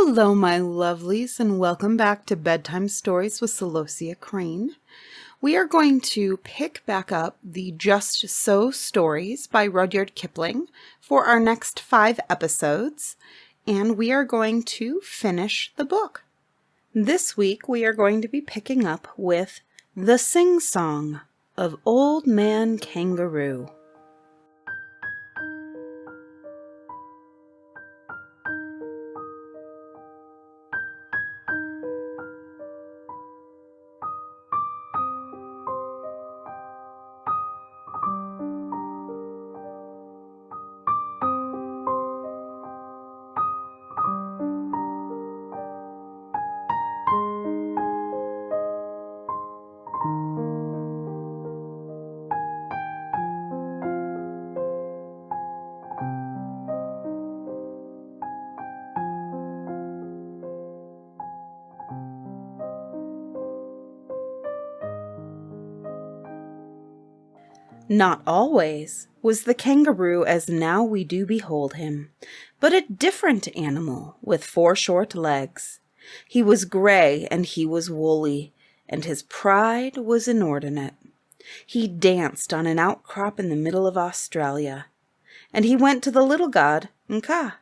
Hello, my lovelies, and welcome back to Bedtime Stories with Celosia Crane. We are going to pick back up the Just So stories by Rudyard Kipling for our next 5 episodes, and we are going to finish the book. This week, we are going to be picking up with The Sing-Song of Old Man Kangaroo. Not always was the kangaroo as now we do behold him, but a different animal with 4 short legs. He was gray and he was woolly, and his pride was inordinate. He danced on an outcrop in the middle of Australia, and he went to the little god, Nka.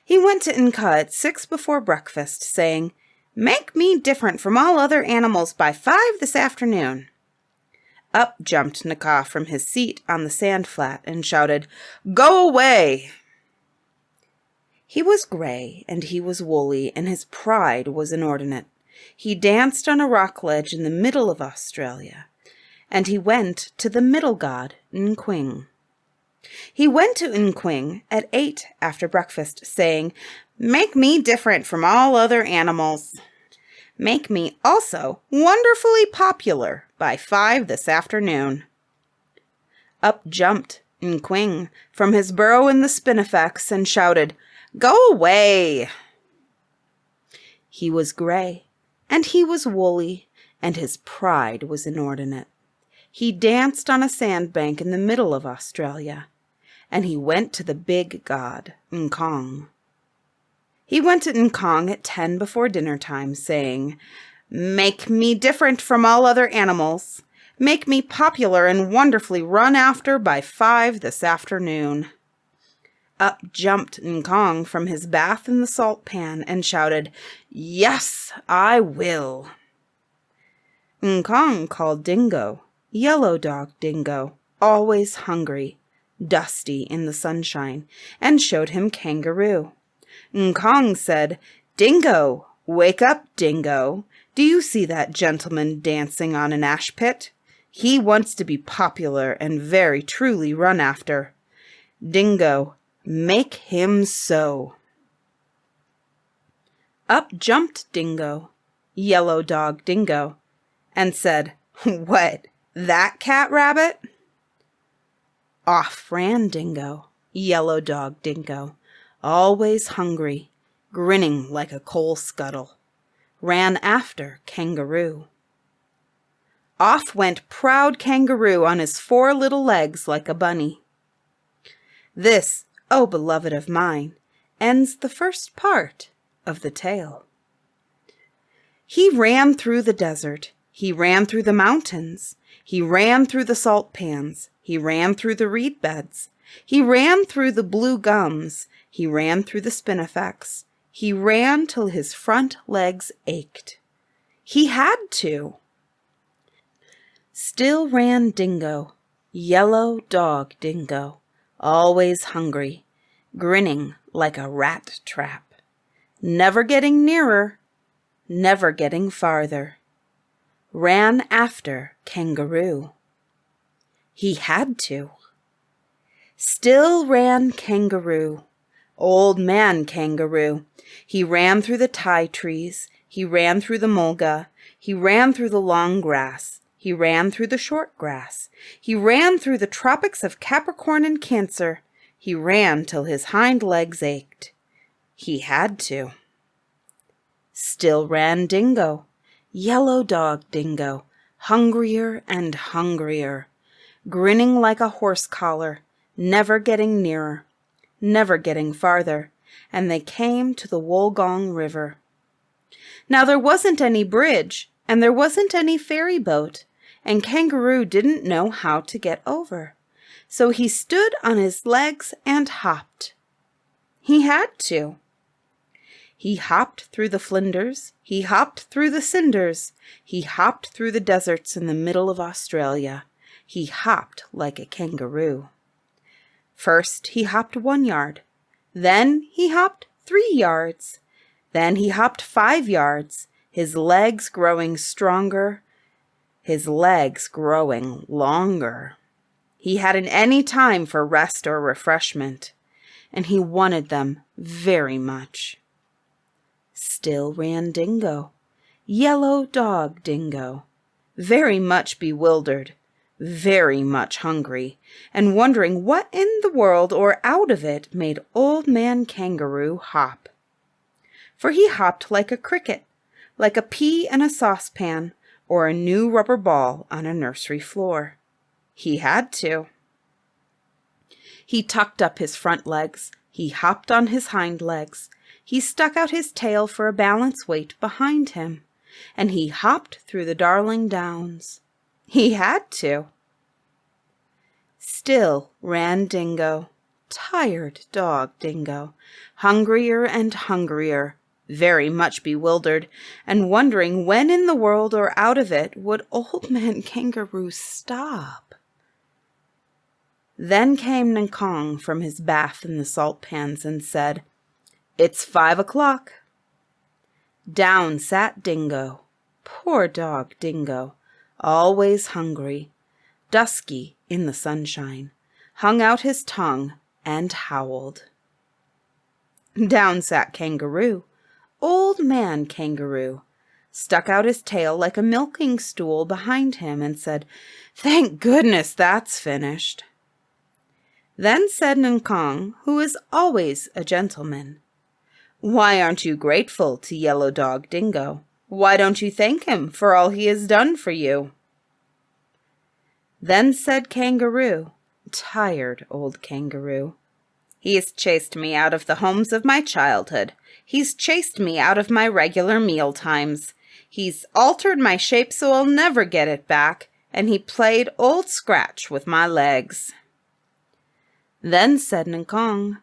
He went to Nka at 6 before breakfast, saying, "Make me different from all other animals by 5 this afternoon." Up jumped Nka from his seat on the sand flat and shouted, "Go away!" He was gray and he was woolly, and his pride was inordinate. He danced on a rock ledge in the middle of Australia, and he went to the middle god, Nkwing. He went to Nkwing at 8 after breakfast, saying, "Make me different from all other animals. Make me also wonderfully popular by 5 this afternoon." Up jumped Nkwing from his burrow in the spinifex and shouted, "Go away!" He was gray, and he was woolly, and his pride was inordinate. He danced on a sandbank in the middle of Australia, and he went to the big god, Nkong. He went to Nkong at 10 before dinner time, saying, "Make me different from all other animals. Make me popular and wonderfully run after by 5 this afternoon." Up jumped Nkong from his bath in the salt pan and shouted, "Yes, I will." Nkong called Dingo, Yellow Dog Dingo, always hungry, dusty in the sunshine, and showed him Kangaroo. Nkong said, "Dingo, wake up, Dingo. Do you see that gentleman dancing on an ash pit? He wants to be popular and very truly run after. Dingo, make him so." Up jumped Dingo, Yellow Dog Dingo, and said, "What, that cat rabbit?" Off ran Dingo, Yellow Dog Dingo, always hungry, grinning like a coal scuttle, ran after Kangaroo. Off went proud Kangaroo on his 4 little legs like a bunny. This, oh beloved of mine, ends the first part of the tale. He ran through the desert. He ran through the mountains. He ran through the salt pans. He ran through the reed beds. He ran through the blue gums. He ran through the spinifex. He ran till his front legs ached. He had to. Still ran Dingo, Yellow Dog Dingo, always hungry, grinning like a rat trap, never getting nearer, never getting farther. Ran after Kangaroo. He had to. Still ran Kangaroo, Old Man Kangaroo. He ran through the ti trees. He ran through the mulga. He ran through the long grass. He ran through the short grass. He ran through the tropics of Capricorn and Cancer. He ran till his hind legs ached. He had to. Still ran Dingo, Yellow Dog Dingo, hungrier and hungrier, grinning like a horse collar, never getting nearer, never getting farther, and they came to the Wolgong River. Now there wasn't any bridge, and there wasn't any ferry boat, and Kangaroo didn't know how to get over. So he stood on his legs and hopped. He had to. He hopped through the flinders, he hopped through the cinders, he hopped through the deserts in the middle of Australia. He hopped like a kangaroo. First he hopped 1 yard, then he hopped 3 yards, then he hopped 5 yards, his legs growing stronger, his legs growing longer. He hadn't any time for rest or refreshment, and he wanted them very much. Still ran Dingo, Yellow Dog Dingo, very much bewildered, very much hungry, and wondering what in the world or out of it made Old Man Kangaroo hop. For he hopped like a cricket, like a pea in a saucepan, or a new rubber ball on a nursery floor. He had to. He tucked up his front legs, he hopped on his hind legs, he stuck out his tail for a balance weight behind him, and he hopped through the Darling Downs. He had to. Still ran Dingo, tired dog Dingo, hungrier and hungrier, very much bewildered, and wondering when in the world or out of it would Old Man Kangaroo stop. Then came Nkong from his bath in the salt pans and said, "It's 5 o'clock." Down sat Dingo, poor dog Dingo, always hungry, dusky in the sunshine, hung out his tongue and howled. Down sat Kangaroo, Old Man Kangaroo, stuck out his tail like a milking stool behind him and said, "Thank goodness that's finished." Then said Nkong, who is always a gentleman, "Why aren't you grateful to Yellow Dog Dingo? Why don't you thank him for all he has done for you?" Then said Kangaroo, tired old Kangaroo, "He's chased me out of the homes of my childhood. He's chased me out of my regular meal times. He's altered my shape so I'll never get it back, and he played Old Scratch with my legs." Then said Nkong,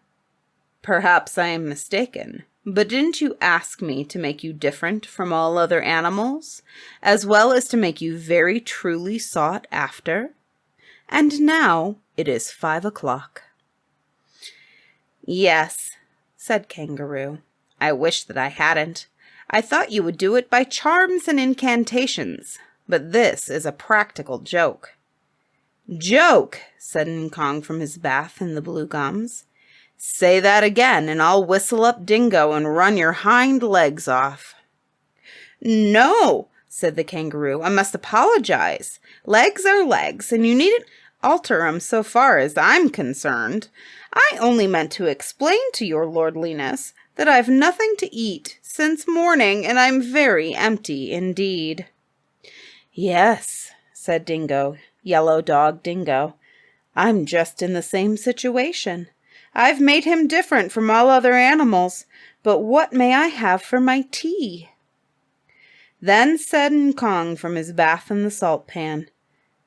"Perhaps I am mistaken, but didn't you ask me to make you different from all other animals, as well as to make you very truly sought after? And now it is 5 o'clock. "Yes," said Kangaroo, "I wish that I hadn't. I thought you would do it by charms and incantations, but this is a practical joke." "Joke," said Nkong from his bath in the blue gums. "Say that again, and I'll whistle up Dingo and run your hind legs off." "No," said the Kangaroo, "I must apologize. Legs are legs, and you needn't alter 'em so far as I'm concerned. I only meant to explain to your lordliness that I've nothing to eat since morning, and I'm very empty indeed." "Yes," said Dingo, Yellow Dog Dingo, "I'm just in the same situation. I've made him different from all other animals, but what may I have for my tea?" Then said Nkong from his bath in the salt pan,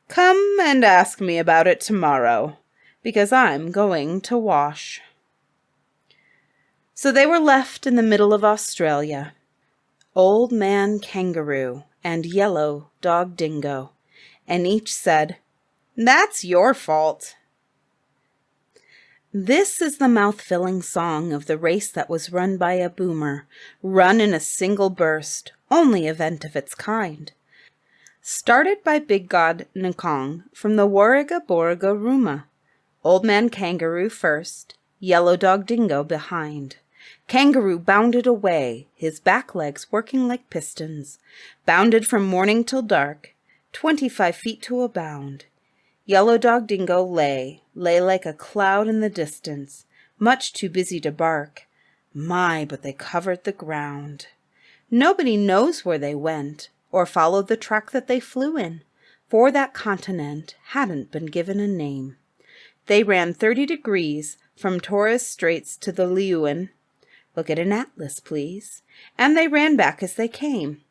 "Come and ask me about it tomorrow, because I'm going to wash." So they were left in the middle of Australia, Old Man Kangaroo and Yellow Dog Dingo, and each said, "That's your fault." This is the mouth-filling song of the race that was run by a boomer, run in a single burst, only event of its kind. Started by Big God Nkong from the Warriga Borriga Rooma. Old Man Kangaroo first, Yellow Dog Dingo behind. Kangaroo bounded away, his back legs working like pistons, bounded from morning till dark, 25 feet to a bound. Yellow Dog Dingo lay like a cloud in the distance, much too busy to bark. My, but they covered the ground. Nobody knows where they went, or followed the track that they flew in, for that continent hadn't been given a name. They ran 30 degrees from Torres Straits to the Leeuwin, Look at an atlas, please." And they ran back as they came.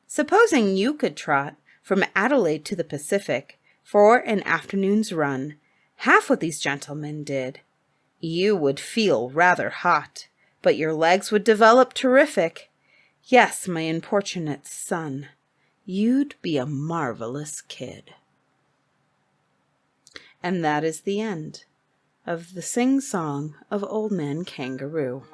Supposing you could trot from Adelaide to the Pacific for an afternoon's run, half what these gentlemen did, you would feel rather hot, but your legs would develop terrific. Yes, my importunate son, you'd be a marvelous kid. And that is the end of the sing-song of Old Man Kangaroo.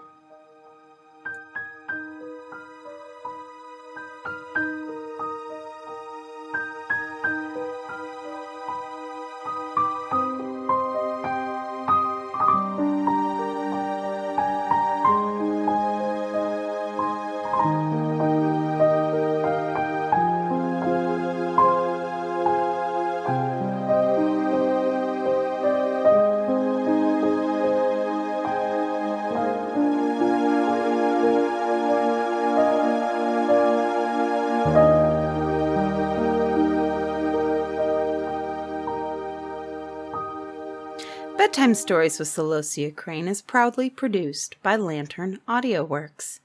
Bedtime Stories with Celosia Crane is proudly produced by Lantern Audio Works.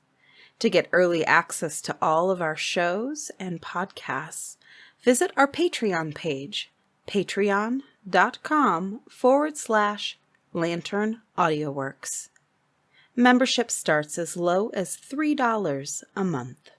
To get early access to all of our shows and podcasts, visit our Patreon page, patreon.com/Lantern Audio Works. Membership starts as low as $3 a month.